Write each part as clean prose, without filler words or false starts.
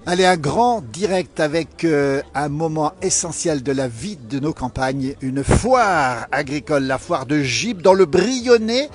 Allez, un grand direct avec un moment essentiel de la vie de nos campagnes, une foire agricole, la foire de Gibes dans le Brionnais,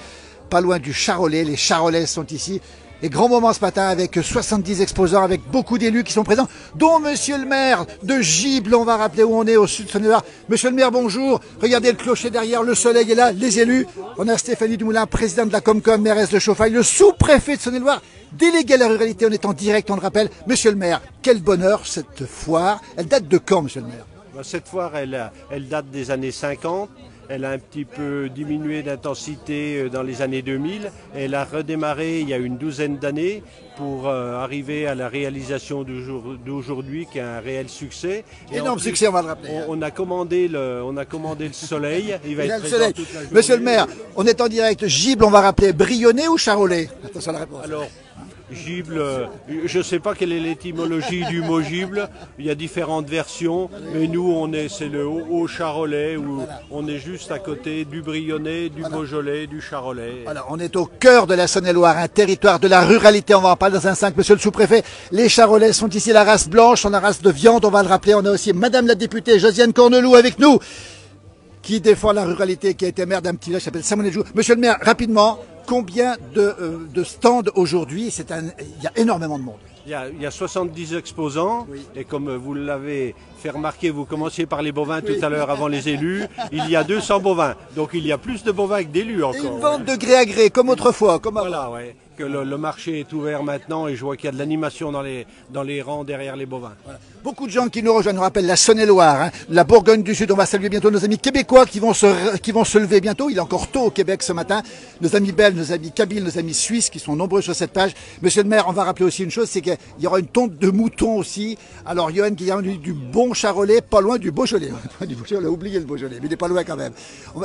pas loin du Charolais. Les Charolais sont ici. Et grand moment ce matin avec 70 exposants, avec beaucoup d'élus qui sont présents, dont monsieur le maire de Gibes. On va rappeler où on est, au sud de Saône-et-Loire. Monsieur le maire, bonjour. Regardez le clocher derrière, le soleil est là, les élus. On a Stéphanie Dumoulin, présidente de la Comcom, mairesse de Chauffaille, le sous-préfet de Saône-et-Loire, délégué à la ruralité. On est en direct, on le rappelle. Monsieur le maire, quel bonheur cette foire. Elle date de quand, monsieur le maire? Cette foire, elle date des années 50. Elle a un petit peu diminué d'intensité dans les années 2000. Elle a redémarré il y a une douzaine d'années pour arriver à la réalisation d'aujourd'hui qui est un réel succès. Énorme succès, on va le rappeler. On a commandé le soleil. Il va être le soleil. toute la journée. Monsieur le maire, on est en direct. Gibes, on va rappeler Brionnais ou Charolais? Attention à la réponse. Alors, Gible, je ne sais pas quelle est l'étymologie du mot Gible, il y a différentes versions, mais nous c'est le Haut-Charolais, où voilà. On est juste à côté du Brionnais, du Beaujolais, du Charolais. Voilà, on est au cœur de la Saône-et-Loire, un territoire de la ruralité, on va en parler dans un 5, monsieur le sous-préfet. Les Charolais sont ici, la race blanche, on a la race de viande, on va le rappeler, on a aussi madame la députée Josiane Corneloup avec nous, qui défend la ruralité, qui a été maire d'un petit village qui s'appelle Saint-Monet-de-Joux. Monsieur le maire, rapidement, combien de stands aujourd'hui? Il y a énormément de monde. Il y a 70 exposants, oui. Et comme vous l'avez fait remarquer, vous commenciez par les bovins tout à l'heure avant les élus, il y a 200 bovins, donc il y a plus de bovins que d'élus encore. Et une vente de gré à gré, comme autrefois, comme avant. Voilà, ouais. Que le marché est ouvert maintenant et je vois qu'il y a de l'animation dans les rangs derrière les bovins. Voilà. Beaucoup de gens qui nous rejoignent, on rappelle la Saône-et-Loire, hein, la Bourgogne du Sud. On va saluer bientôt nos amis québécois qui vont se lever bientôt. Il est encore tôt au Québec ce matin. Nos amis belges, nos amis kabyles, nos amis suisses qui sont nombreux sur cette page. Monsieur le maire, on va rappeler aussi une chose, c'est qu'il y aura une tonte de moutons aussi. Alors Johan qui vient du bon Charolais, pas loin du Beaujolais. On a oublié le Beaujolais, mais il n'est pas loin quand même.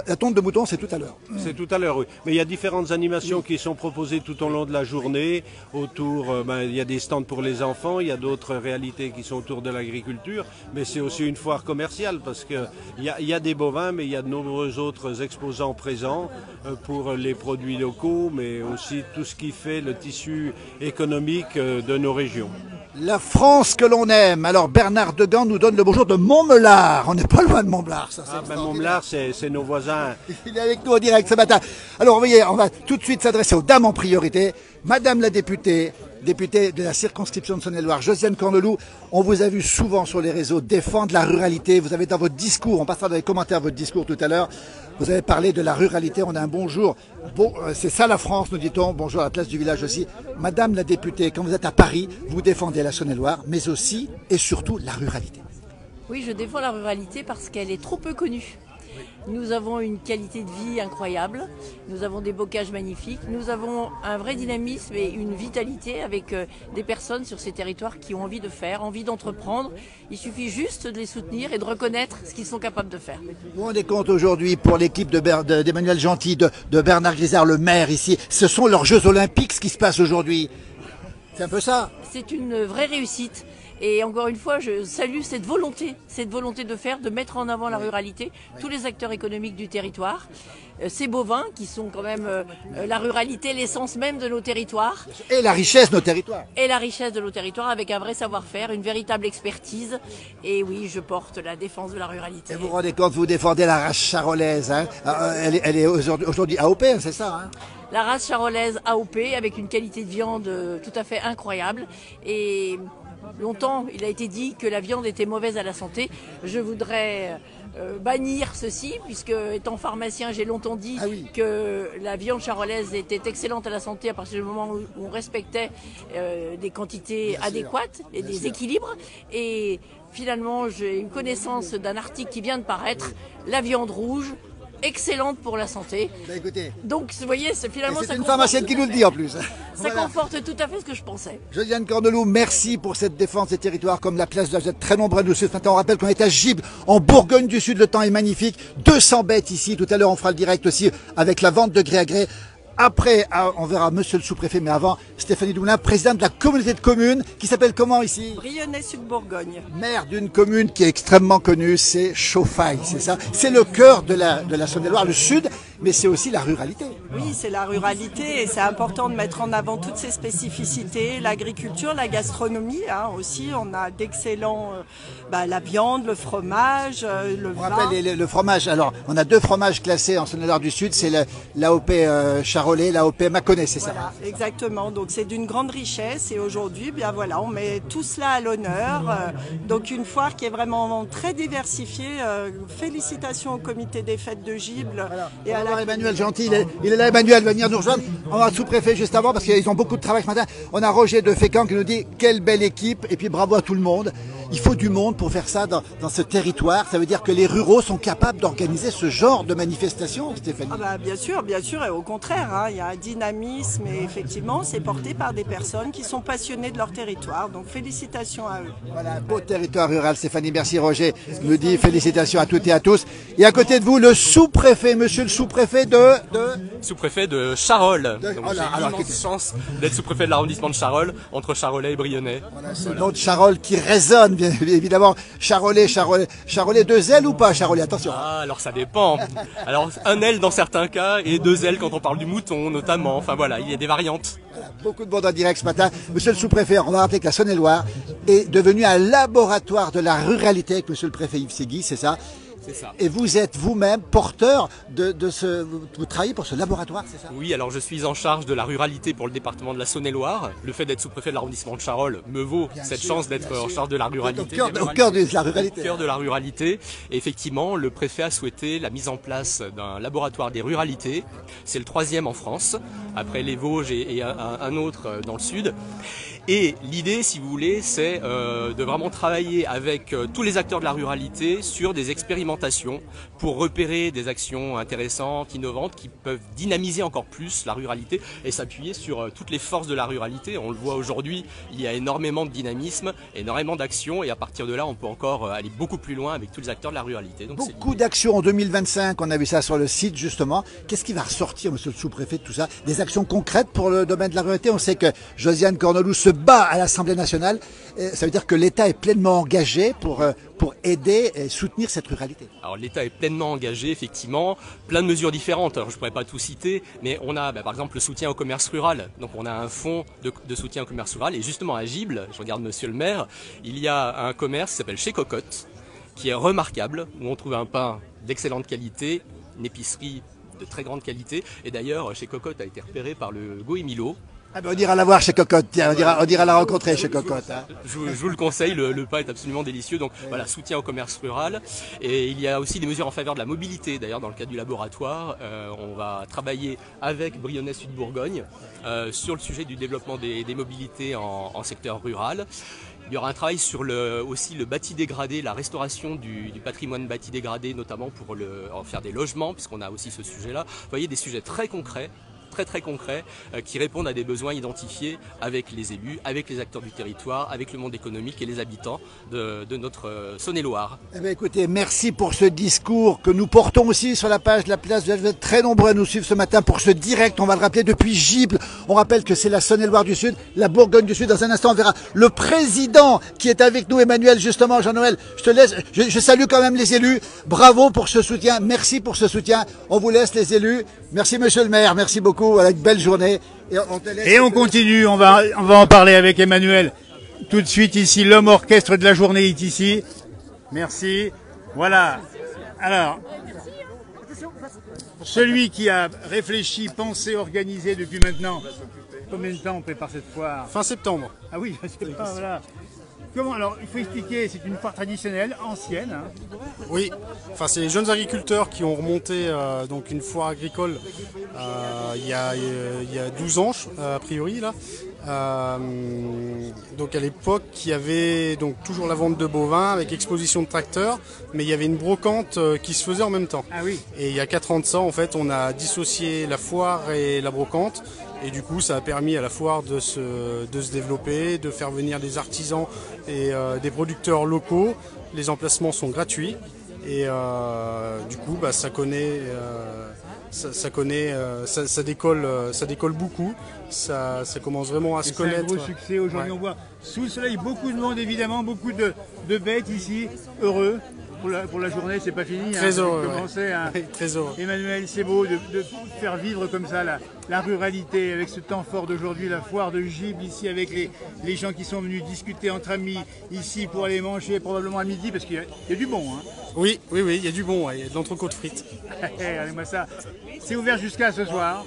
La tonte de moutons, c'est tout à l'heure. C'est tout à l'heure, oui. Mais il y a différentes animations qui sont proposées tout au long de la journée. Autour, il y a des stands pour les enfants, il y a d'autres réalités qui sont autour de l'agriculture, mais c'est aussi une foire commerciale parce qu'il y a des bovins, mais il y a de nombreux autres exposants présents pour les produits locaux, mais aussi tout ce qui fait le tissu économique de nos régions. La France que l'on aime. Alors Bernard Degan nous donne le bonjour de Montmelard. On n'est pas loin de Montmelard. Montmelard, c'est nos voisins. Il est avec nous en direct ce matin. Alors vous voyez, on va tout de suite s'adresser aux dames en priorité. Madame la députée de la circonscription de Saône-et-Loire, Josiane Corneloup, on vous a vu souvent sur les réseaux défendre la ruralité. Vous avez dans votre discours, on passera dans les commentaires votre discours tout à l'heure, vous avez parlé de la ruralité. On a un bonjour. Bon, c'est ça la France, nous dit-on. Bonjour à la place du village aussi. Madame la députée, quand vous êtes à Paris, vous défendez la Saône-et-Loire, mais aussi et surtout la ruralité. Oui, je défends la ruralité parce qu'elle est trop peu connue. Nous avons une qualité de vie incroyable, nous avons des bocages magnifiques, nous avons un vrai dynamisme et une vitalité avec des personnes sur ces territoires qui ont envie de faire, envie d'entreprendre. Il suffit juste de les soutenir et de reconnaître ce qu'ils sont capables de faire. Vous vous rendez compte aujourd'hui pour l'équipe d'Emmanuel Gentil, de Bernard Grisard, le maire ici, ce sont leurs Jeux Olympiques ce qui se passe aujourd'hui. C'est un peu ça. C'est une vraie réussite. Et encore une fois, je salue cette volonté de faire, de mettre en avant la ruralité, tous les acteurs économiques du territoire, ces bovins qui sont quand même la ruralité, l'essence même de nos territoires. Et la richesse de nos territoires. Et la richesse de nos territoires avec un vrai savoir-faire, une véritable expertise. Et oui, je porte la défense de la ruralité. Et vous vous rendez compte, vous défendez la race charolaise. Hein, elle est aujourd'hui AOP, hein, c'est ça, hein? La race charolaise AOP avec une qualité de viande tout à fait incroyable. Et longtemps, il a été dit que la viande était mauvaise à la santé. Je voudrais bannir ceci, puisque étant pharmacien, j'ai longtemps dit que la viande charolaise était excellente à la santé à partir du moment où on respectait des quantités adéquates et des équilibres. Et finalement, j'ai une connaissance d'un article qui vient de paraître, la viande rouge, excellente pour la santé. Bah, écoutez, donc vous voyez, finalement c'est une pharmacienne qui nous le dit en plus. Ça voilà. conforte tout à fait ce que je pensais. Josiane Corneloup, merci pour cette défense des territoires comme la place de la Jette. Très nombreux à nous suivre. Maintenant, on rappelle qu'on est à Gibes, en Bourgogne du Sud. Le temps est magnifique. 200 bêtes ici. Tout à l'heure, on fera le direct aussi avec la vente de gré à gré. Après, on verra monsieur le sous-préfet, mais avant, Stéphanie Dumoulin, présidente de la communauté de communes, qui s'appelle comment ici? Brionnais Sud Bourgogne. Maire d'une commune qui est extrêmement connue, c'est Chauffaille, c'est ça? C'est le cœur de la Saône-et-Loire, le Sud. mais c'est aussi la ruralité. Oui, c'est la ruralité et c'est important de mettre en avant toutes ces spécificités, l'agriculture, la gastronomie aussi. On a d'excellents, la viande, le fromage, le On vin. rappelle le fromage. Alors, on a 2 fromages classés en Saône-et-Loire du Sud, c'est l'AOP Charolais, l'AOP Mâconnais, c'est ça? Voilà, exactement. Donc c'est d'une grande richesse et aujourd'hui, bien voilà, on met tout cela à l'honneur. Donc une foire qui est vraiment très diversifiée. Félicitations au comité des fêtes de Gibles. Voilà. Et On va à voir la... Emmanuel Gentil, il est là, Emmanuel, va venir nous rejoindre. On va le sous-préfet juste avant parce qu'ils ont beaucoup de travail ce matin. On a Roger de Fécamp qui nous dit quelle belle équipe et puis bravo à tout le monde. Il faut du monde pour faire ça dans ce territoire. Ça veut dire que les ruraux sont capables d'organiser ce genre de manifestation, Stéphanie. Bien sûr, et au contraire, il y a un dynamisme et effectivement, c'est porté par des personnes qui sont passionnées de leur territoire. Donc félicitations à eux. Voilà, beau territoire rural, Stéphanie. Merci Roger. Nous dit félicitations à toutes et à tous. Et à côté de vous, le sous-préfet, monsieur le sous-préfet Sous-préfet de Charolles. Donc Oh là, j'ai alors, l'immense chance d'être sous-préfet de l'arrondissement de Charolles, entre Charolais et Brionnais. Voilà, c'est le nom de Charolles qui résonne, bien évidemment. Charolais, 2 ailes ou pas, Charolais? Attention. Ah, alors ça dépend. Alors un aile dans certains cas et 2 ailes quand on parle du mouton notamment. Enfin voilà, il y a des variantes. Voilà, beaucoup de monde en direct ce matin. Monsieur le sous-préfet, on va rappeler que la Saône-et-Loire est devenue un laboratoire de la ruralité avec monsieur le préfet Yves Segui, c'est ça? C'est ça. Et vous êtes vous-même porteur de ce... Vous travaillez pour ce laboratoire, c'est ça? Oui, alors je suis en charge de la ruralité pour le département de la Saône-et-Loire. Le fait d'être sous-préfet de l'arrondissement de Charolles me vaut cette chance d'être en charge de la ruralité. Au cœur de la ruralité. Au cœur de la ruralité. Et effectivement, le préfet a souhaité la mise en place d'un laboratoire des ruralités. C'est le 3e en France, après les Vosges et un autre dans le sud. Et l'idée, si vous voulez, c'est de vraiment travailler avec tous les acteurs de la ruralité sur des expérimentations pour repérer des actions intéressantes, innovantes, qui peuvent dynamiser encore plus la ruralité et s'appuyer sur toutes les forces de la ruralité. On le voit aujourd'hui, il y a énormément de dynamisme, énormément d'actions, et à partir de là, on peut encore aller beaucoup plus loin avec tous les acteurs de la ruralité. Donc, beaucoup d'actions en 2025, on a vu ça sur le site justement. Qu'est-ce qui va ressortir, monsieur le sous-préfet, de tout ça? Des actions concrètes pour le domaine de la ruralité? On sait que Josiane Cornelou se bat à l'Assemblée nationale. Ça veut dire que l'État est pleinement engagé pour aider et soutenir cette ruralité. Alors l'État est pleinement engagé, effectivement, plein de mesures différentes. Alors je ne pourrais pas tout citer, mais on a par exemple le soutien au commerce rural. Donc on a un fonds de soutien au commerce rural, et justement à Gibles, je regarde monsieur le maire, il y a un commerce qui s'appelle Chez Cocotte, qui est remarquable, où on trouve un pain d'excellente qualité, une épicerie de très grande qualité, et d'ailleurs Chez Cocotte a été repéré par le Goemilo. Ah ben on ira la voir chez Cocotte, tiens, on ira la rencontrer chez Cocotte. Hein. Je vous le conseille, le pain est absolument délicieux. Donc voilà, soutien au commerce rural. Et il y a aussi des mesures en faveur de la mobilité. D'ailleurs, dans le cadre du laboratoire, on va travailler avec Brionnais Sud Bourgogne sur le sujet du développement des mobilités en secteur rural. Il y aura un travail sur aussi le bâti dégradé, la restauration du patrimoine bâti dégradé, notamment pour en faire des logements, puisqu'on a aussi ce sujet-là. Vous voyez, des sujets très concrets, très concrets, qui répondent à des besoins identifiés avec les élus, avec les acteurs du territoire, avec le monde économique et les habitants de notre Saône-et-Loire. Eh bien, écoutez, merci pour ce discours que nous portons aussi sur la page de la place. Vous êtes très nombreux à nous suivre ce matin pour ce direct. On va le rappeler depuis Gibles. On rappelle que c'est la Saône-et-Loire du Sud, la Bourgogne du Sud. Dans un instant, on verra le président qui est avec nous, Emmanuel, justement. Jean-Noël, je te laisse. Je salue quand même les élus. Bravo pour ce soutien. Merci pour ce soutien. On vous laisse, les élus. Merci, monsieur le maire. Merci beaucoup. Voilà, une belle journée. Et on continue. On va en parler avec Emmanuel. Tout de suite ici, l'homme orchestre de la journée est ici. Merci. Voilà. Alors, celui qui a réfléchi, pensé, organisé depuis maintenant. Combien de temps on prépare cette foire? Fin septembre. Ah oui, c'est pas, voilà. Comment, alors, il faut expliquer, c'est une foire traditionnelle, ancienne. Hein. Oui, enfin c'est les jeunes agriculteurs qui ont remonté donc une foire agricole il y a 12 ans a priori là. Donc à l'époque il y avait donc toujours la vente de bovins avec exposition de tracteurs, mais il y avait une brocante qui se faisait en même temps. Ah oui. Et il y a 4 ans de ça en fait on a dissocié la foire et la brocante. Et du coup, ça a permis à la foire de se développer, de faire venir des artisans et des producteurs locaux. Les emplacements sont gratuits et du coup, bah, ça décolle beaucoup. Ça commence vraiment à se connaître. C'est un gros succès aujourd'hui. Ouais. On voit sous le soleil beaucoup de monde évidemment, beaucoup de bêtes ici, heureux. pour la journée, c'est pas fini. Très heureux. Hein. Oui, très heureux. Emmanuel, c'est beau de faire vivre comme ça la ruralité avec ce temps fort d'aujourd'hui, la foire de Gibes ici avec les gens qui sont venus discuter entre amis ici pour aller manger probablement à midi parce qu'il y a du bon. Hein. Oui, il y a du bon, il y a de l'entrecôte frites. Regardez-moi ça. C'est ouvert jusqu'à ce soir.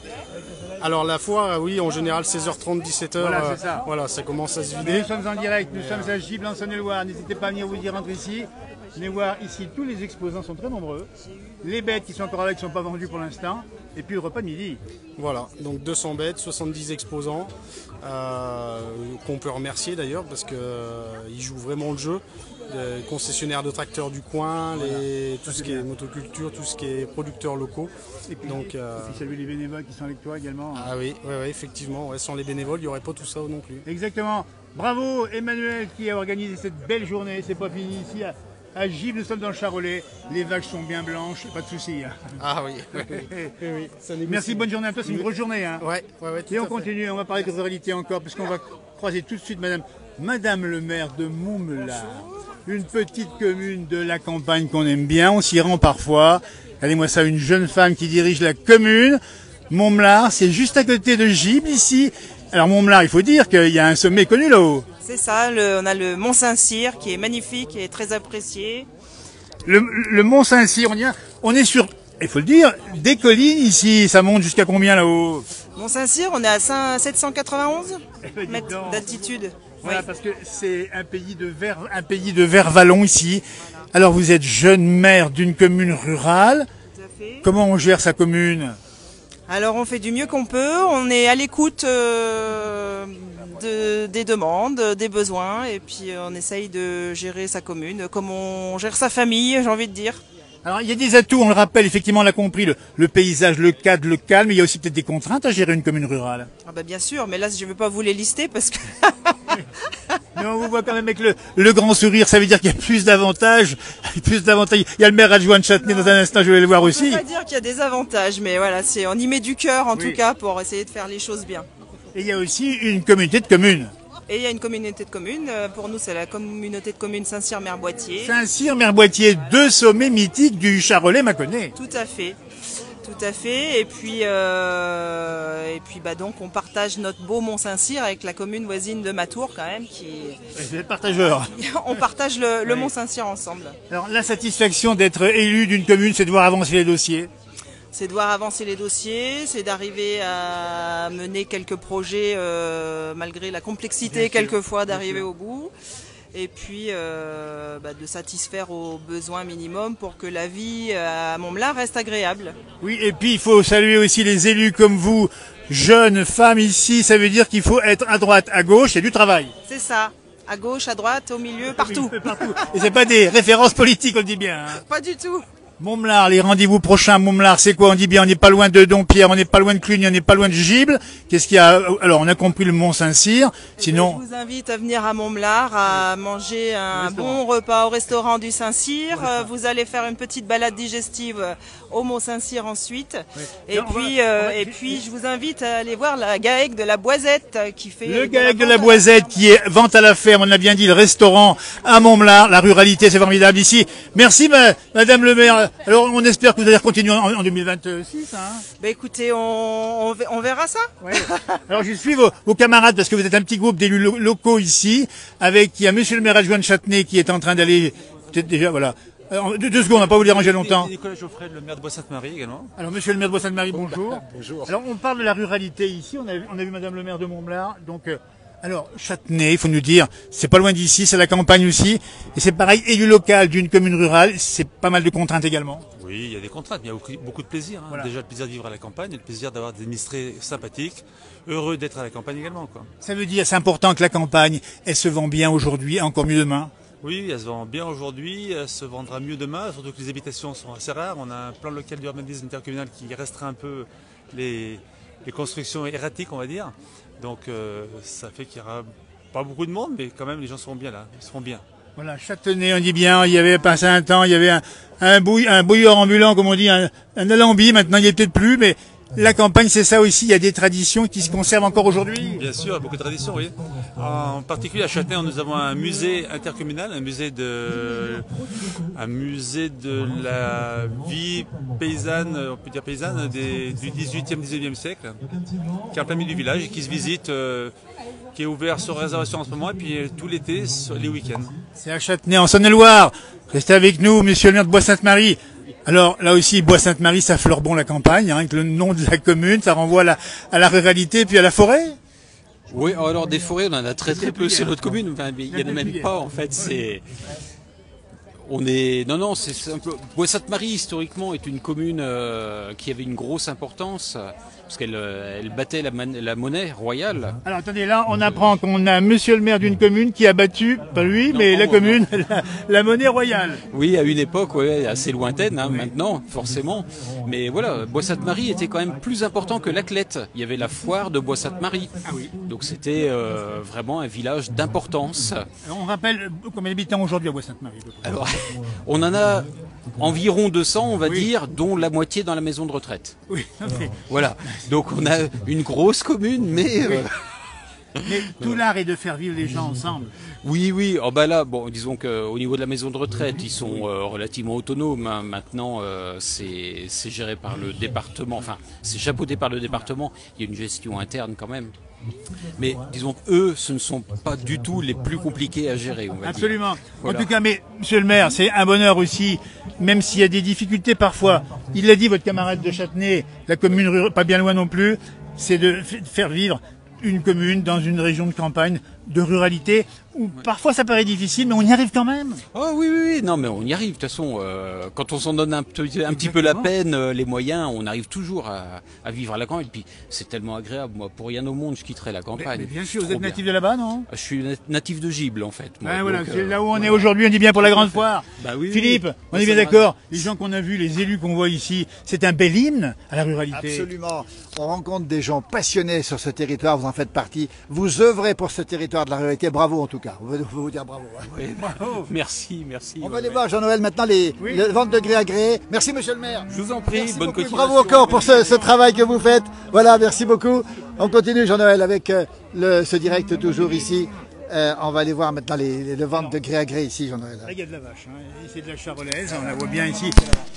Alors la foire, oui, en général 16h30, 17h, Voilà, c'est ça. Voilà, ça commence à se Nous vider. sommes en direct, nous sommes à Gibes, en Saône-et-Loire. N'hésitez pas à venir vous dire entre ici. Venez voir ici, tous les exposants sont très nombreux. Les bêtes qui sont encore là, qui ne sont pas vendues pour l'instant. Et puis le repas de midi. Voilà, donc 200 bêtes, 70 exposants, qu'on peut remercier d'ailleurs parce qu'ils jouent vraiment le jeu. Les concessionnaires de tracteurs du coin, tout ce qui est motoculture, tout ce qui est producteurs locaux. Et puis saluer les bénévoles qui sont avec toi également. Ah oui, effectivement, sans les bénévoles, il n'y aurait pas tout ça non plus. Exactement. Bravo Emmanuel qui a organisé cette belle journée. C'est pas fini ici à Gibes, nous sommes dans le Charolais. Les vaches sont bien blanches, pas de soucis. Ah oui, Merci, bonne journée à toi, c'est une grosse journée. Hein. Ouais, et on continue, on va parler de ruralité encore, puisqu'on va croiser tout de suite Madame le maire de Montmelard. Une petite commune de la campagne qu'on aime bien, on s'y rend parfois. Regardez-moi ça, une jeune femme qui dirige la commune. Montmelard, c'est juste à côté de Gibes ici. Alors Montmelard, il faut dire qu'il y a un sommet connu là-haut. C'est ça, on a le Mont Saint-Cyr qui est magnifique et très apprécié. Le Mont Saint-Cyr, on est sur, il faut le dire, des collines ici. Ça monte jusqu'à combien là-haut? Mont Saint-Cyr, on est à 791 mètres d'altitude. Voilà, parce que c'est un pays de vert vallon ici. Alors vous êtes jeune maire d'une commune rurale. Tout à fait. Comment on gère sa commune? Alors on fait du mieux qu'on peut, on est à l'écoute des demandes, des besoins, et puis on essaye de gérer sa commune comme on gère sa famille, j'ai envie de dire. Alors il y a des atouts, on le rappelle, effectivement on l'a compris, le paysage, le cadre, le calme, mais il y a aussi peut-être des contraintes à gérer une commune rurale. Ah bah bien sûr, mais là je ne vais pas vous les lister parce que... Mais on vous voit quand même avec le grand sourire, ça veut dire qu'il y a plus d'avantages. Il y a le maire adjoint de Châtenay dans un instant, je vais le voir aussi. On ne peut pas dire qu'il y a des avantages, mais voilà, on y met du cœur en tout cas pour essayer de faire les choses bien. Et il y a aussi une communauté de communes. Et il y a une communauté de communes, pour nous c'est la communauté de communes Saint-Cyr-Mer-Boîtier. Saint-Cyr-Mer-Boîtier, deux sommets mythiques du Charolais-Mâconnais. Tout à fait. Et puis donc on partage notre beau Mont Saint-Cyr avec la commune voisine de Matour quand même Vous êtes partageurs. On partage le Mont Saint-Cyr ensemble. Alors la satisfaction d'être élu d'une commune, c'est de voir avancer les dossiers. C'est de voir avancer les dossiers, c'est d'arriver à mener quelques projets malgré la complexité quelquefois d'arriver au bout. Et puis de satisfaire aux besoins minimums pour que la vie à Montmelard reste agréable. Oui, et puis il faut saluer aussi les élus comme vous, jeunes femmes ici, ça veut dire qu'il faut être à droite, à gauche, il y a du travail. C'est ça, à gauche, à droite, au milieu, partout. Partout. Et c'est pas des références politiques, on le dit bien. Hein. Pas du tout. Montmelard, les rendez-vous prochains, Montmelard, c'est quoi? On dit bien, on n'est pas loin de Dompierre, on n'est pas loin de Cluny, on n'est pas loin de Gibes. Qu'est-ce qu'il y a? Alors, on a compris le Mont Saint-Cyr. Sinon. Je vous invite à venir à Montmelard, à manger un bon repas au restaurant du Saint-Cyr. Vous allez faire une petite balade digestive au Mont Saint-Cyr ensuite. Oui. Et puis, je vous invite à aller voir la GAEC de la Boisette qui fait. Le GAEC de la Boisette qui est vente à la ferme, on a bien dit, le restaurant à Montmelard. La ruralité, c'est formidable ici. Merci, madame le maire. Alors, on espère que vous allez continuer en 2026. Hein. Ben écoutez, on verra ça. Ouais. Alors, je suis vos camarades parce que vous êtes un petit groupe d'élus locaux ici, il y a monsieur le maire adjoint de Châtenay qui est en train d'aller, peut-être déjà, voilà. Alors, deux secondes, on va pas vous déranger longtemps. Nicolas Geoffrey, le maire de Bois-Sainte-Marie également. Alors, monsieur le maire de Bois-Sainte-Marie, bonjour. Bonjour. Alors, on parle de la ruralité ici, on a vu madame le maire de Montmelard, donc... Alors, Châtenay, il faut nous dire, c'est pas loin d'ici, c'est la campagne aussi. Et c'est pareil, élu local d'une commune rurale, c'est pas mal de contraintes également. Oui, il y a des contraintes, mais il y a beaucoup de plaisir. Hein. Voilà. Déjà le plaisir de vivre à la campagne, et le plaisir d'avoir des administrés sympathiques, heureux d'être à la campagne également. Quoi. Ça veut dire, c'est important que la campagne, elle se vend bien aujourd'hui, encore mieux demain. Oui, elle se vend bien aujourd'hui, elle se vendra mieux demain, surtout que les habitations sont assez rares. On a un plan local d'urbanisme intercommunal qui restreint un peu les constructions erratiques, on va dire. Donc ça fait qu'il n'y aura pas beaucoup de monde, mais quand même les gens seront bien là, ils seront bien. Voilà, Châtenay, on dit bien, il y avait passé un temps, il y avait un bouilleur ambulant, comme on dit, un alambi, maintenant il n'y est peut-être plus, mais La campagne, c'est ça aussi, il y a des traditions qui se conservent encore aujourd'hui. Bien sûr, beaucoup de traditions, oui. En particulier à Châtenay, nous avons un musée intercommunal, un musée de la vie paysanne, on peut dire paysanne, du 18e, 19e siècle, qui est en plein milieu du village et qui se visite, qui est ouvert sur réservation en ce moment, et puis tout l'été, les week-ends. C'est à Châtenay, en Saône-et-Loire. Restez avec nous, monsieur le maire de Bois-Sainte-Marie. Alors là aussi, Bois-Sainte-Marie, ça fleure bon la campagne, hein, avec le nom de la commune, ça renvoie à la ruralité puis à la forêt. Oui, alors des forêts, on en a très peu sur notre commune. Enfin, il n'y en a même pas en fait. C'est simple. Bois-Sainte-Marie historiquement est une commune qui avait une grosse importance parce qu'elle battait la monnaie royale. Alors attendez, là on apprend qu'on a monsieur le maire d'une commune qui a battu, pas lui, mais la commune, la monnaie royale. Oui, à une époque assez lointaine, hein, maintenant forcément. Mais voilà, Bois-Sainte-Marie était quand même plus important que Laclette. Il y avait la foire de Bois-Sainte-Marie. Ah oui. Donc c'était vraiment un village d'importance. On rappelle combien d'habitants aujourd'hui à Bois-Sainte-Marie? Alors, on en a environ 200, on va dire, dont la moitié dans la maison de retraite. Oui, okay. Voilà. Donc on a une grosse commune, mais... Mais tout l'art est de faire vivre les gens ensemble. Oui. Oh bah là, bon, disons qu'au niveau de la maison de retraite, ils sont relativement autonomes. Hein. Maintenant, c'est géré par le département. Enfin, c'est chapeauté par le département. Il y a une gestion interne quand même. Mais disons qu'eux, ce ne sont pas du tout les plus compliqués à gérer, on va Absolument. dire. Voilà. En tout cas, mais monsieur le maire, c'est un bonheur aussi, même s'il y a des difficultés parfois. Il l'a dit, votre camarade de Châtenay, la commune rurale, pas bien loin non plus, c'est de faire vivre une commune dans une région de campagne, de ruralité, où parfois ça paraît difficile, mais on y arrive quand même. Oh oui, non mais on y arrive. De toute façon, quand on s'en donne un petit peu la peine, les moyens, on arrive toujours à vivre à la campagne. Et puis c'est tellement agréable. Moi, pour rien au monde, je quitterais la campagne. Mais bien sûr, vous êtes natif de là-bas, non? Je suis natif de Gibles, en fait. Moi, voilà, c'est là où on est aujourd'hui. On dit bien pour la grande foire. Bah oui, Philippe, on est bien d'accord. Les gens qu'on a vus, les élus qu'on voit ici, c'est un bel hymne à la ruralité. Absolument. On rencontre des gens passionnés sur ce territoire. Vous en faites partie. Vous œuvrez pour ce territoire de la ruralité. Bravo en tout cas. On veut vous dire bravo. Oui, bravo. Merci. On va aller voir, Jean-Noël, maintenant les ventes de gré à gré. Merci, monsieur le maire. Je vous en prie, bonne continuation. Bravo encore pour ce travail que vous faites. Voilà, merci beaucoup. On continue, Jean-Noël, avec ce direct toujours ici. On va aller voir maintenant les ventes de gré à gré ici, Jean-Noël. Là, il y a de la vache. Hein. C'est de la charolaise, on la voit bien ici.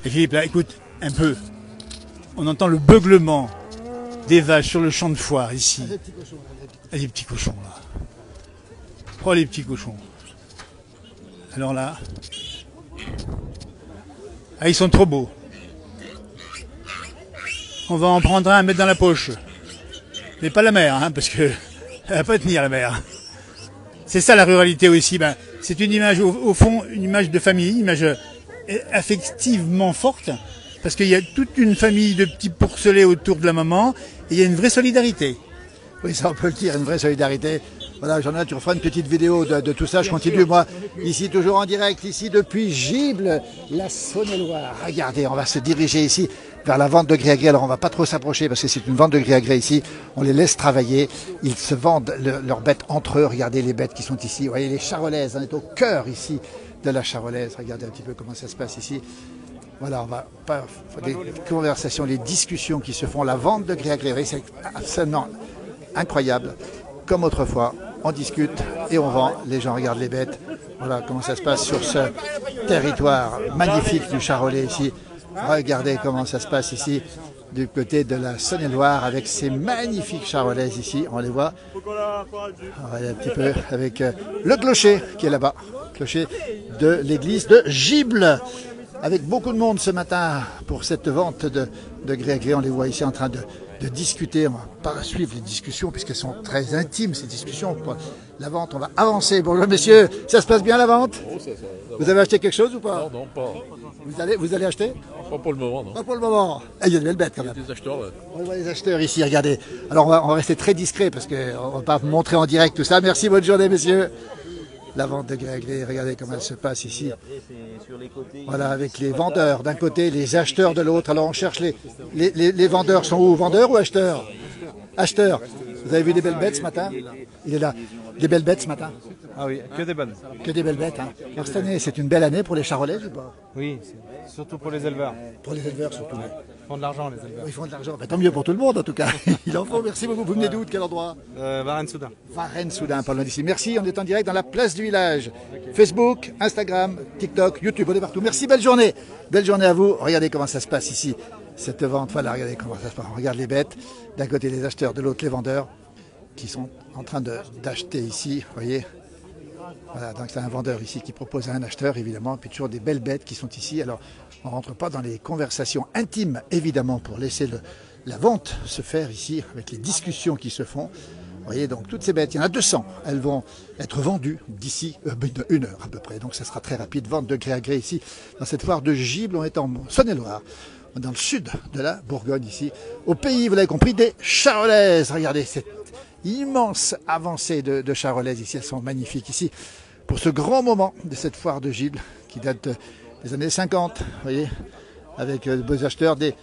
Et Philippe, là, écoute, un peu. On entend le beuglement des vaches sur le champ de foire ici. Les petits cochons, là. Oh, les petits cochons. Alors là, ils sont trop beaux. On va en prendre un à mettre dans la poche. Mais pas la mère, hein, parce que elle va pas tenir la mère. C'est ça la ruralité aussi. C'est une image, au fond, une image de famille, une image affectivement forte, parce qu'il y a toute une famille de petits pourcelets autour de la maman, et il y a une vraie solidarité. Oui, ça on peut le dire, une vraie solidarité. Voilà, Jean-Noël, tu referas une petite vidéo de tout ça. Je continue, moi, ici, toujours en direct, ici, depuis Gibles, la Saône-et-Loire. Regardez, on va se diriger ici vers la vente de gré à gré. Alors, on va pas trop s'approcher parce que c'est une vente de gré à gré ici. On les laisse travailler. Ils se vendent leurs bêtes entre eux. Regardez les bêtes qui sont ici. Vous voyez, les charolaises. On est au cœur, ici, de la charolaise. Regardez un petit peu comment ça se passe ici. Voilà, on va pas des conversations, les discussions qui se font, la vente de gré à gré. C'est absolument incroyable. Comme autrefois, on discute et on vend. Les gens regardent les bêtes. Voilà comment ça se passe sur ce territoire magnifique du Charolais ici. Regardez comment ça se passe ici du côté de la Saône-et-Loire avec ces magnifiques charolaises ici. On les voit. On va aller un petit peu avec le clocher qui est là-bas. Clocher de l'église de Gibles. Avec beaucoup de monde ce matin pour cette vente de gré à gré. On les voit ici en train de discuter. On ne va pas suivre les discussions puisqu'elles sont très intimes, ces discussions. Pour la vente, on va avancer. Bonjour messieurs, ça se passe bien la vente? Vous avez acheté quelque chose ou pas? Non, pas. Vous allez acheter? Pas pour le moment, non. Pas pour le moment. Il y a de belles bêtes quand même. Il y a des acheteurs, là. On voit les acheteurs ici, regardez. Alors on va rester très discret parce qu'on ne va pas montrer en direct tout ça. Merci, bonne journée messieurs. La vente de gré à gré, regardez comment elle se passe ici. Voilà, avec les vendeurs d'un côté, les acheteurs de l'autre. Alors on cherche les vendeurs sont où? Vendeurs ou acheteurs? Acheteurs. Vous avez vu des belles bêtes ce matin? Il est là. Des belles bêtes ce matin? Ah oui, que des bonnes. Que des belles bêtes. Hein. Alors cette année, c'est une belle année pour les charolaises ou pas? Oui, surtout pour les éleveurs. Pour les éleveurs surtout. font de l'argent, les éleveurs. Ils font de l'argent. Tant mieux pour tout le monde, en tout cas. Il en faut. Merci beaucoup. Vous venez d'où? De quel endroit? Varennes-Soudan. Varennes-Soudan, pas loin d'ici. Merci. On est en direct dans la place du village. Facebook, Instagram, TikTok, YouTube, on est partout. Merci, belle journée. Belle journée à vous. Regardez comment ça se passe ici. Cette vente, voilà, regardez comment ça se passe. On regarde les bêtes. D'un côté, les acheteurs, de l'autre, les vendeurs qui sont en train d'acheter ici. Vous voyez? Voilà, donc c'est un vendeur ici qui propose à un acheteur, évidemment, puis toujours des belles bêtes qui sont ici. Alors, on ne rentre pas dans les conversations intimes, évidemment, pour laisser la vente se faire ici, avec les discussions qui se font. Vous voyez, donc toutes ces bêtes, il y en a 200, elles vont être vendues d'ici une heure à peu près. Donc ça sera très rapide, vente de gré à gré ici, dans cette foire de Gibles. On est en Saône-et-Loire, dans le sud de la Bourgogne ici, au pays, vous l'avez compris, des Charolaises. Regardez cette immense avancée de Charolaises ici, elles sont magnifiques ici, pour ce grand moment de cette foire de Gibles qui date des années 50, vous voyez, avec de beaux acheteurs, des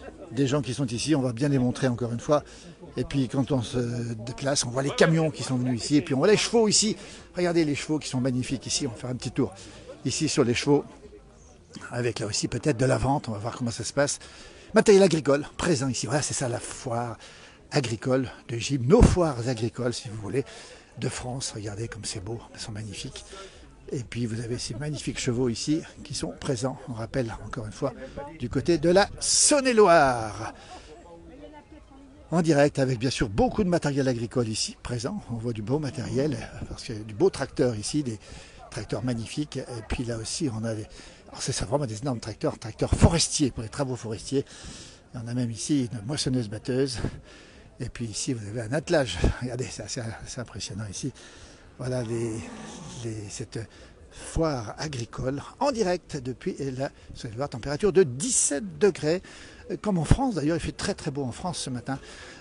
gens qui sont ici, on va bien les montrer encore une fois. Et puis quand on se déplace, on voit les camions qui sont venus ici, et puis on voit les chevaux ici. Regardez les chevaux qui sont magnifiques ici, on va faire un petit tour ici sur les chevaux, avec là aussi peut-être de la vente, on va voir comment ça se passe. Matériel agricole présent ici, voilà, c'est ça la foire agricole de Gibles, nos foires agricoles si vous voulez, de France. Regardez comme c'est beau, elles sont magnifiques. Et puis vous avez ces magnifiques chevaux ici qui sont présents, on rappelle encore une fois, du côté de la Saône-et-Loire. En direct avec bien sûr beaucoup de matériel agricole ici présent. On voit du beau matériel, parce qu'il y a du beau tracteur ici, des tracteurs magnifiques. Et puis là aussi on a alors c'est ça vraiment des énormes tracteurs forestiers pour les travaux forestiers. Et on a même ici une moissonneuse-batteuse. Et puis ici vous avez un attelage. Regardez, c'est assez impressionnant ici. Voilà cette foire agricole en direct depuis la Saône-et-Loire, température de 17 degrés. Comme en France d'ailleurs, il fait très très beau en France ce matin,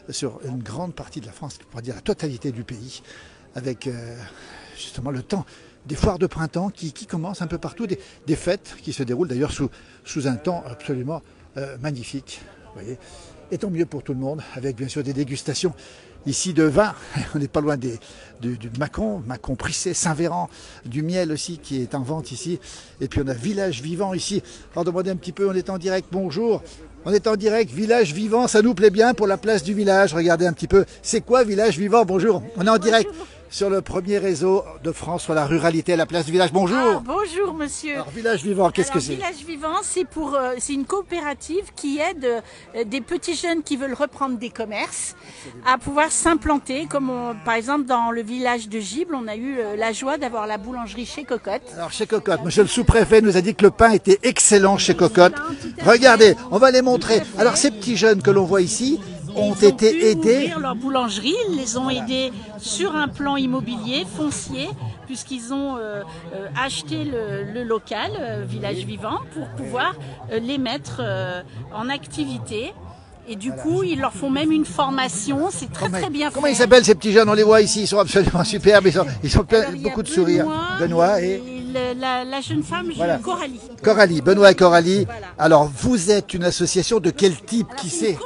sur une grande partie de la France, on pourrait dire la totalité du pays, avec justement le temps des foires de printemps qui commencent un peu partout, des fêtes qui se déroulent d'ailleurs sous un temps absolument magnifique. Vous voyez. Et tant mieux pour tout le monde, avec bien sûr des dégustations ici de vin. On n'est pas loin du Mâcon Prissé, Saint-Véran, du miel aussi qui est en vente ici. Et puis on a Village Vivant ici. Alors demandez un petit peu, on est en direct, bonjour. On est en direct, Village Vivant, ça nous plaît bien pour la place du village. Regardez un petit peu, c'est quoi Village Vivant? Bonjour, on est en direct sur le premier réseau de France sur la ruralité à la place du village. Bonjour. Ah, bonjour monsieur. Alors Village Vivant, qu'est-ce que c'est? Village Vivant, c'est une coopérative qui aide des petits jeunes qui veulent reprendre des commerces à pouvoir s'implanter, comme par exemple dans le village de Gibles, on a eu la joie d'avoir la boulangerie chez Cocotte. Alors chez Cocotte, monsieur le sous-préfet nous a dit que le pain était excellent chez Cocotte. Regardez, on va les montrer. Alors ces petits jeunes que l'on voit ici ont été aidés. Ouvrir leur boulangerie, ils les ont aidés sur un plan immobilier, foncier, puisqu'ils ont acheté le local, Village Vivant, pour pouvoir les mettre en activité. Et du coup, ils leur font même une formation, c'est très très bien fait. Comment ils s'appellent ces petits jeunes? On les voit ici, ils sont absolument superbes, ils ont beaucoup de sourires. Benoît et la jeune femme, voilà. Coralie. Coralie, Benoît et Coralie. Voilà. Alors, vous êtes une association de quel type? Qui c'est?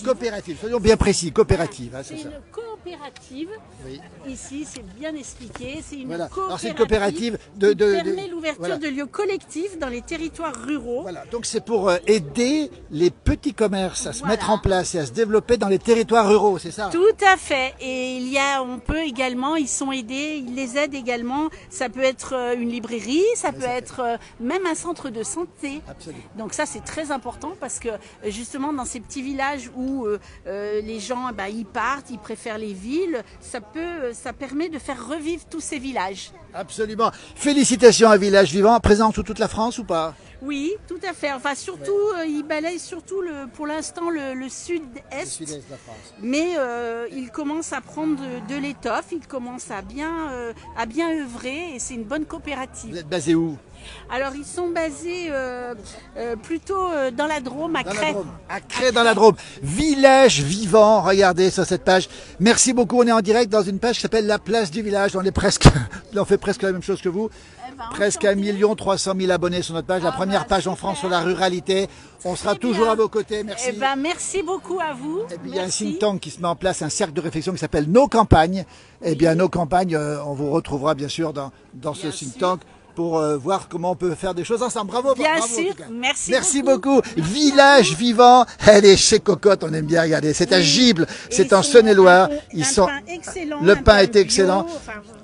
Coopérative, soyons bien précis, coopérative. Hein, c'est une coopérative, oui. Ici c'est bien expliqué, c'est une coopérative qui permet l'ouverture de lieux collectifs dans les territoires ruraux. Voilà, donc c'est pour aider les petits commerces à se mettre en place et à se développer dans les territoires ruraux, c'est ça? Tout à fait, et on peut également, ils sont aidés, ils les aident également, ça peut être une librairie, ça peut être même un centre de santé. Absolument. Donc ça c'est très important parce que justement dans ces petits villages où les gens ils partent, ils préfèrent les villes, ça permet de faire revivre tous ces villages. Absolument. Félicitations à Village Vivant, présent sur toute la France ou pas? Oui, tout à fait. Enfin surtout, il balaye surtout pour l'instant le sud-est. De la France. Mais il commence à prendre de l'étoffe, il commence à bien œuvrer et c'est une bonne coopérative. Vous êtes basé où? Alors ils sont basés plutôt dans la Drôme, à Crêt. À Crêt dans la Drôme. Village Vivant, regardez sur cette page. Merci beaucoup, on est en direct dans une page qui s'appelle La Place du Village. On fait presque la même chose que vous. Presque 1 300 000 abonnés sur notre page, la première page en France sur la ruralité. On sera toujours à vos côtés, merci. Merci beaucoup à vous. Et puis il y a un think tank qui se met en place, un cercle de réflexion qui s'appelle Nos Campagnes. Eh bien, Nos Campagnes, on vous retrouvera bien sûr dans ce think tank. pour voir comment on peut faire des choses ensemble. Bravo. Bien bravo, sûr, en tout cas. merci beaucoup. Village vivant. Elle est chez Cocotte, on aime bien regarder. C'est à Gibles, c'est en Saône-et-Loire. Le pain est excellent.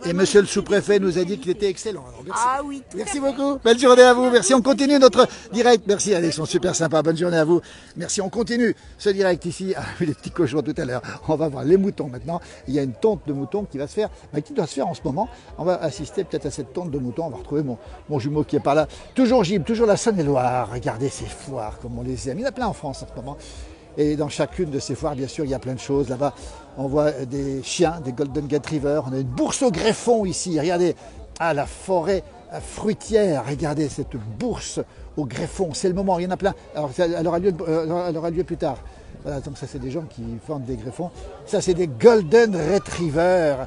Et monsieur le sous-préfet nous a dit qu'il était excellent. Alors, merci. Ah oui. Merci beaucoup. Belle journée à vous. Merci. On continue notre direct. Merci. Allez, ils sont super sympas. Bonne journée à vous. Merci. On continue ce direct ici. Ah, les petits cochons tout à l'heure. On va voir les moutons maintenant. Il y a une tonte de moutons qui va se faire, qui doit se faire en ce moment. On va assister peut-être à cette tonte de moutons. On va retrouver mon jumeau qui est par là. Toujours Gibes, toujours la Saône-et-Loire. Regardez ces foires comme on les aime. Il y en a plein en France en ce moment. Et dans chacune de ces foires, bien sûr, il y a plein de choses. Là-bas, on voit des chiens, des Golden Gate Retriever. On a une bourse au greffon ici. Regardez, la forêt fruitière. Regardez cette bourse au greffon. C'est le moment, il y en a plein. Alors, elle aura lieu plus tard. Voilà, donc ça, c'est des gens qui vendent des greffons. Ça, c'est des Golden Retriever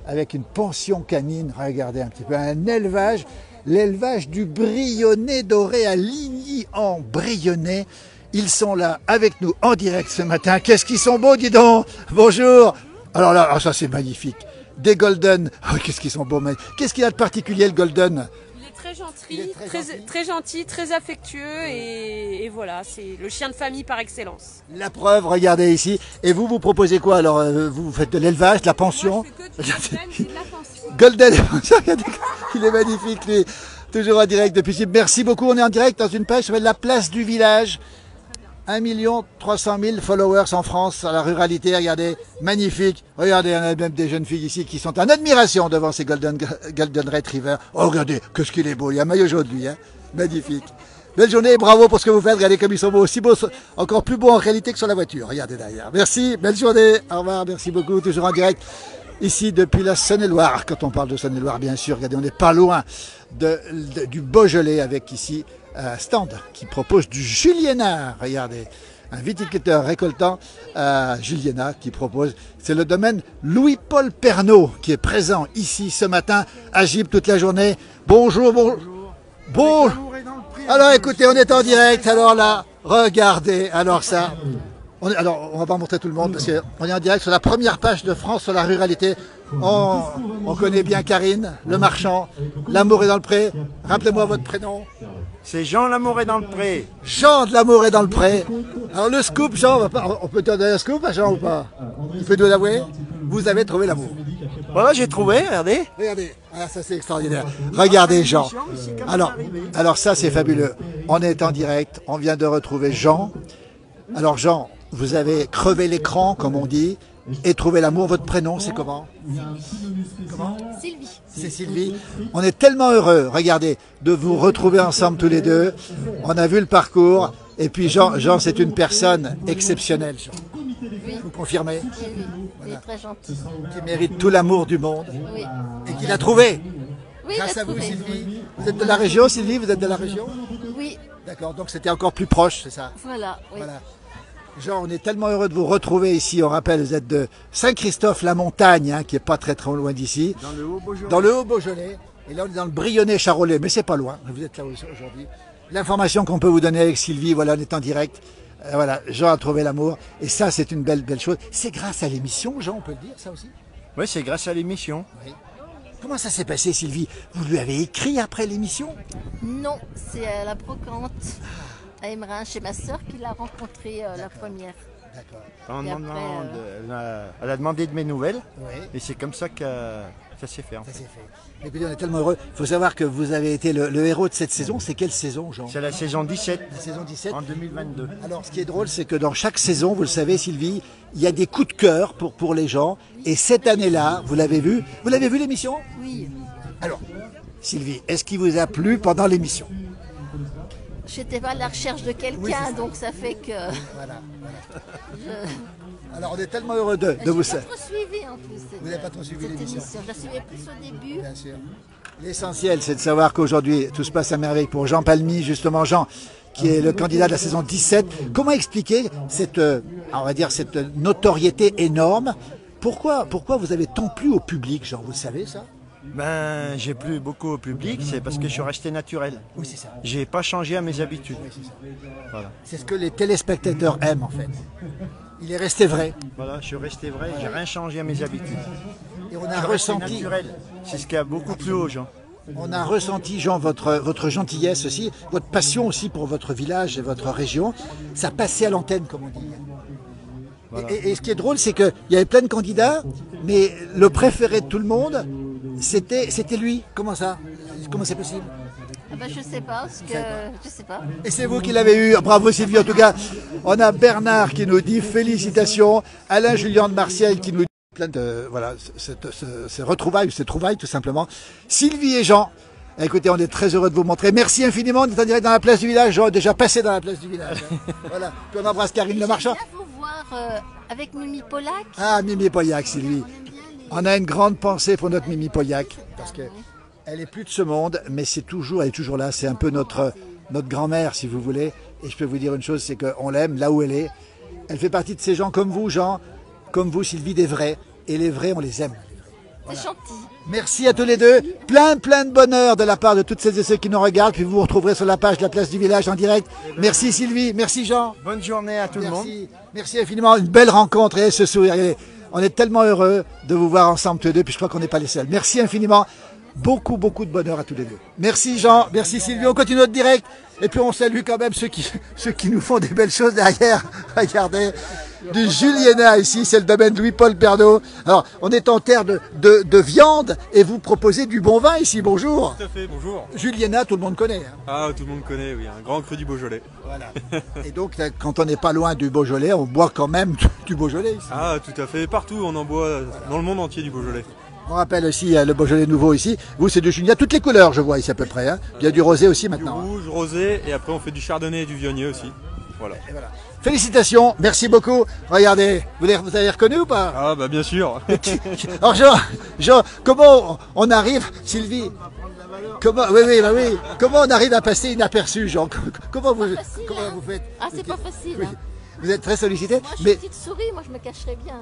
avec une pension canine. Regardez un petit peu, un élevage. L'élevage du Brionnais doré à Ligny en Brionnais. Ils sont là avec nous en direct ce matin. Qu'est-ce qu'ils sont beaux, dis donc. Bonjour. Alors là, ça c'est magnifique. Des Golden. Oh, qu'est-ce qu'ils sont beaux. Qu'est-ce qu'il a de particulier le Golden? Il est très gentil, très affectueux et voilà, c'est le chien de famille par excellence. La preuve, regardez ici. Et vous proposez quoi? Alors, vous faites de l'élevage, de la pension? Moi, je fais que du Golden et de la pension. Golden et pension, il est magnifique lui. Toujours en direct depuis Gibes. Merci beaucoup. On est en direct dans une page qui s'appelle La Place du Village. 1 300 000 followers en France à la ruralité, regardez, magnifique. Regardez, on a même des jeunes filles ici qui sont en admiration devant ces Golden Retriever. Oh, regardez, qu'est-ce qu'il est beau, il y a un maillot jaune lui, hein. Magnifique. Belle journée, bravo pour ce que vous faites, regardez comme ils sont beaux, aussi beaux, encore plus beaux en réalité que sur la voiture. Regardez derrière. Merci, belle journée, au revoir, merci beaucoup, toujours en direct. Ici, depuis la Saône-et-Loire, quand on parle de Saône-et-Loire, bien sûr, regardez, on n'est pas loin du Beaujolais avec ici un stand qui propose du juliennard. Regardez, un viticulteur récoltant à Juliena qui propose, c'est le domaine Louis-Paul Pernaud qui est présent ici ce matin à Gibes toute la journée. Bonjour, bonjour. Alors écoutez, on est en direct, alors là, regardez, alors ça... Alors, on va pas montrer tout le monde parce qu'on est en direct sur la première page de France sur la ruralité. On connaît bien Karine, le marchand, l'amour est dans le pré. Rappelez-moi votre prénom. C'est Jean Lamour est dans le pré. Jean de l'amour est dans le pré. Alors le scoop, Jean, on peut te donner un scoop à Jean ou pas? Il peut nous l'avouer. Vous avez trouvé l'amour. Voilà, j'ai trouvé, regardez. Regardez, ça c'est extraordinaire. Regardez Jean. Alors ça c'est fabuleux. On est en direct, on vient de retrouver Jean. Alors Jean, vous avez crevé l'écran, comme on dit, et trouvé l'amour. Votre prénom, c'est comment? Comment? Sylvie. C'est Sylvie. On est tellement heureux, regardez, de vous retrouver ensemble tous les deux. On a vu le parcours. Et puis Jean, c'est une personne exceptionnelle, Jean. Oui. Vous confirmez? Oui, oui. Il est très gentil. Qui mérite tout l'amour du monde. Oui. Et qu'il a trouvé. Oui, Grâce à vous, Sylvie. Vous êtes de la région, Sylvie? Vous êtes de la région? Oui. D'accord, donc c'était encore plus proche, c'est ça? Voilà, oui. Voilà. Jean, on est tellement heureux de vous retrouver ici. On rappelle, vous êtes de Saint-Christophe-la-Montagne, hein, qui est pas très loin d'ici. Dans le Haut-Beaujolais. Dans le Haut-Beaujolais. Et là, on est dans le Brionnais-Charolais, mais c'est pas loin. Vous êtes là aujourd'hui. L'information qu'on peut vous donner avec Sylvie, voilà, on est en direct. Voilà, Jean a trouvé l'amour. Et ça, c'est une belle chose. C'est grâce à l'émission, Jean, on peut le dire, ça aussi? Oui, c'est grâce à l'émission. Oui. Comment ça s'est passé, Sylvie? Vous lui avez écrit après l'émission? Non, c'est à la brocante. À Emerin, chez ma sœur, qui l'a rencontré la première. Elle a demandé de mes nouvelles, oui. Et c'est comme ça que ça s'est fait. Ça s'est fait. Et puis on est tellement heureux. Il faut savoir que vous avez été le héros de cette saison. C'est quelle saison, Jean? C'est la saison 17. La saison 17. En 2022. Alors, ce qui est drôle, c'est que dans chaque saison, vous le savez, Sylvie, il y a des coups de cœur pour les gens. Et cette année-là, vous l'avez vu? Vous l'avez vu l'émission? Oui. Alors, Sylvie, est-ce qu'il vous a plu pendant l'émission? J'étais pas à la recherche de quelqu'un, oui, donc ça fait que... Voilà. Alors on est tellement heureux de vous... Je n'ai pas trop suivi en plus. Vous n'avez pas trop suivi l'émission? Je la suivais plus au début. Bien sûr. L'essentiel, c'est de savoir qu'aujourd'hui, tout se passe à merveille pour Jean Palmy, justement Jean, qui est le candidat de la saison 17. Comment expliquer cette, on va dire, cette notoriété énorme? Pourquoi vous avez tant plu au public, Jean? Vous le savez, ça? Ben, j'ai plu beaucoup au public, c'est parce que je suis resté naturel. Oui, c'est ça. J'ai pas changé à mes habitudes. Oui, c'est ça. Voilà. C'est ce que les téléspectateurs aiment, en fait. Il est resté vrai. Voilà, je suis resté vrai, j'ai rien changé à mes habitudes. Et on a ressenti... naturel. C'est ce qui a beaucoup plu aux gens. On a ressenti, Jean, votre gentillesse aussi, votre passion aussi pour votre village et votre région. Ça passait à l'antenne, comme on dit. Voilà. Et ce qui est drôle, c'est qu'il y avait plein de candidats, mais le préféré de tout le monde, c'était lui. Comment ça? Comment c'est possible? Ah ben, je sais pas, parce que je sais pas. Et c'est vous qui l'avez eu. Bravo Sylvie, en tout cas. On a Bernard qui nous dit félicitations. Alain Julien de Martial qui nous dit plein de voilà, ces retrouvailles, ces trouvailles tout simplement. Sylvie et Jean, écoutez, on est très heureux de vous montrer. Merci infiniment d'être en direct dans la place du village. Jean est déjà passé dans la place du village. Voilà. Puis on embrasse Karine Le Marchand. Je viens vous voir avec Mimi Pollack. Ah, Mimi Pollack, Sylvie. On a une grande pensée pour notre Mimi Pollack. Parce que elle est plus de ce monde, mais elle est toujours là. C'est un peu notre grand-mère, si vous voulez. Et je peux vous dire une chose, c'est qu'on l'aime là où elle est. Elle fait partie de ces gens comme vous, Jean, comme vous, Sylvie, des vrais. Et les vrais, on les aime. Voilà. C'est gentil. Merci à tous les deux. Plein de bonheur de la part de toutes celles et ceux qui nous regardent. Puis vous vous retrouverez sur la page de la place du village en direct. Merci Sylvie, merci Jean. Bonne journée à tout le monde. Merci infiniment. Une belle rencontre et ce sourire. On est tellement heureux de vous voir ensemble tous les deux. Puis je crois qu'on n'est pas les seuls. Merci infiniment. Beaucoup de bonheur à tous les deux. Merci Jean, merci Sylvie, on continue notre direct. Et puis on salue quand même ceux qui nous font des belles choses derrière. Regardez, du Juliena ici, c'est le domaine de Louis-Paul Bernot. Alors, on est en terre de viande et vous proposez du bon vin ici, bonjour. Tout à fait, bonjour. Juliena, tout le monde connaît. Hein. Ah, tout le monde connaît, oui, un grand cru du Beaujolais. Voilà. Et donc, quand on n'est pas loin du Beaujolais, on boit quand même du Beaujolais ici. Ah, tout à fait, partout, on en boit dans le monde entier du Beaujolais. On rappelle aussi le Beaujolais nouveau ici. Vous, c'est du Juliena, toutes les couleurs, je vois ici à peu près. Hein. Il y a du rosé aussi maintenant. Du rouge, rosé, et après on fait du chardonnay et du viognier aussi. Voilà. Et voilà. Félicitations, merci beaucoup. Regardez, vous avez reconnu ou pas? Ah bah bien sûr. Alors Jean, comment on arrive, Sylvie? Comment, oui. Comment on arrive à passer inaperçu, Jean? Comment vous faites? Ah, c'est pas facile. Oui. Vous êtes très sollicité. Moi, je suis une petite souris, moi je me cacherais bien.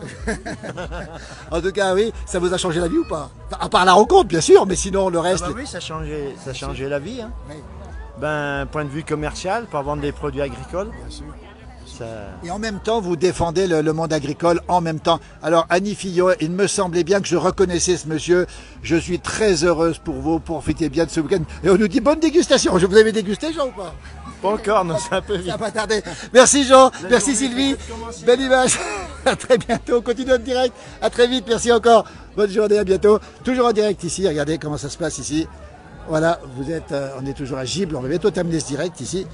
En tout cas, oui, ça vous a changé la vie ou pas? À part la rencontre, bien sûr, mais sinon le reste. Ah bah oui, ça a changé la vie. Hein. Oui. Ben, point de vue commercial, pour vendre des produits agricoles. Bien sûr. Et en même temps, vous défendez le monde agricole en même temps. Alors, Annie Fillon, il me semblait bien que je reconnaissais ce monsieur. Je suis très heureuse pour vous. Profitez bien de ce week-end. Et on nous dit bonne dégustation. Vous avez dégusté, Jean, ou pas? Pas encore, non, c'est un peu vite. Ça va tarder. Merci, Jean. Merci, Sylvie. Belle image. À très bientôt. On continue notre direct. À très vite. Merci encore. Bonne journée. À bientôt. Toujours en direct ici. Regardez comment ça se passe ici. Voilà, on est toujours à Gibles. On va bientôt terminer ce direct ici.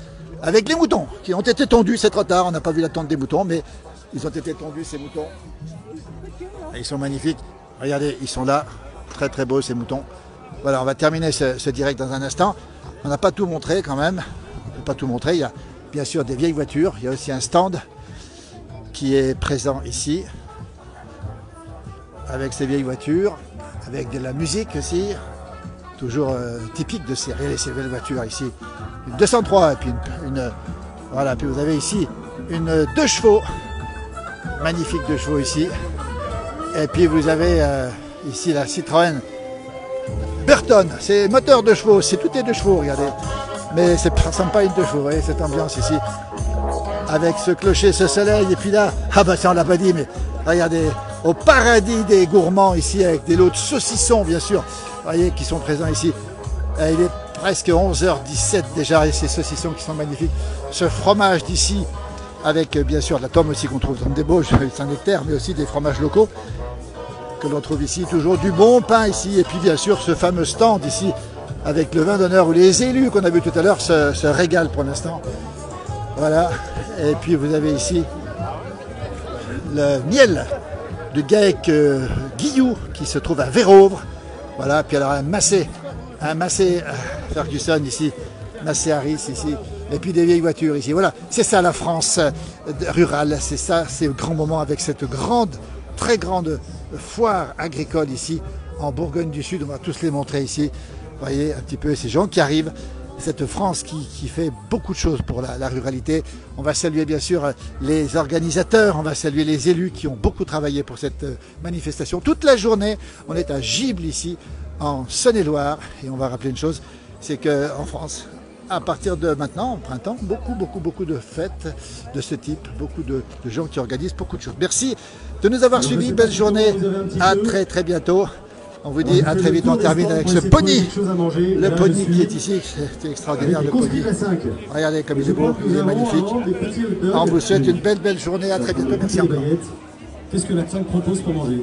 Avec les moutons qui ont été tondus, c'est trop tard, on n'a pas vu la tente des moutons, mais ils ont été tondus ces moutons. Et ils sont magnifiques, regardez, ils sont là, très très beaux ces moutons. Voilà, on va terminer ce direct dans un instant. On n'a pas tout montré quand même, on ne peut pas tout montrer, il y a bien sûr des vieilles voitures, il y a aussi un stand qui est présent ici, avec ces vieilles voitures, avec de la musique aussi. Toujours typique de ces belles voitures ici. Une 203 et puis voilà, puis vous avez ici une 2 chevaux, magnifique 2 chevaux ici. Et puis vous avez ici la Citroën Burton, c'est moteur 2 chevaux, c'est tout est 2 chevaux, regardez. Mais ça ne ressemble pas à une 2 chevaux, vous voyez cette ambiance ici. Avec ce clocher, ce soleil, et puis là, ah bah ça on l'a pas dit, mais regardez, au paradis des gourmands ici, avec des lots de saucissons bien sûr. Vous voyez, qui sont présents ici. Il est presque 11h17 déjà, et ces saucissons qui sont magnifiques. Ce fromage d'ici, avec bien sûr de la tome aussi qu'on trouve dans des Bauges, Saint-Nectaire, mais aussi des fromages locaux que l'on trouve ici. Toujours du bon pain ici, et puis bien sûr ce fameux stand ici, avec le vin d'honneur, où les élus qu'on a vu tout à l'heure se régalent pour l'instant. Voilà, et puis vous avez ici le miel de GAEC Guillou, qui se trouve à Vérovre. Voilà, puis alors un massé Ferguson ici, massé Harris ici, et puis des vieilles voitures ici. Voilà, c'est ça la France rurale, c'est ça, c'est le grand moment avec cette très grande foire agricole ici, en Bourgogne du Sud. On va tous les montrer ici. Vous voyez un petit peu ces gens qui arrivent, cette France qui fait beaucoup de choses pour la ruralité. On va saluer bien sûr les organisateurs, on va saluer les élus qui ont beaucoup travaillé pour cette manifestation. Toute la journée, on est à Gibles ici, en Saône-et-Loire, et on va rappeler une chose, c'est qu'en France, à partir de maintenant, au printemps, beaucoup de fêtes de ce type, beaucoup de gens qui organisent beaucoup de choses. Merci de nous avoir suivis, belle journée, à très bientôt. On vous dit à très vite, on termine avec ce pony. Le pony qui est ici, c'est extraordinaire le pony. Regardez comme il est beau, il est magnifique. On vous souhaite une belle journée, à très bientôt, merci encore. Qu'est-ce que la 5 propose pour manger?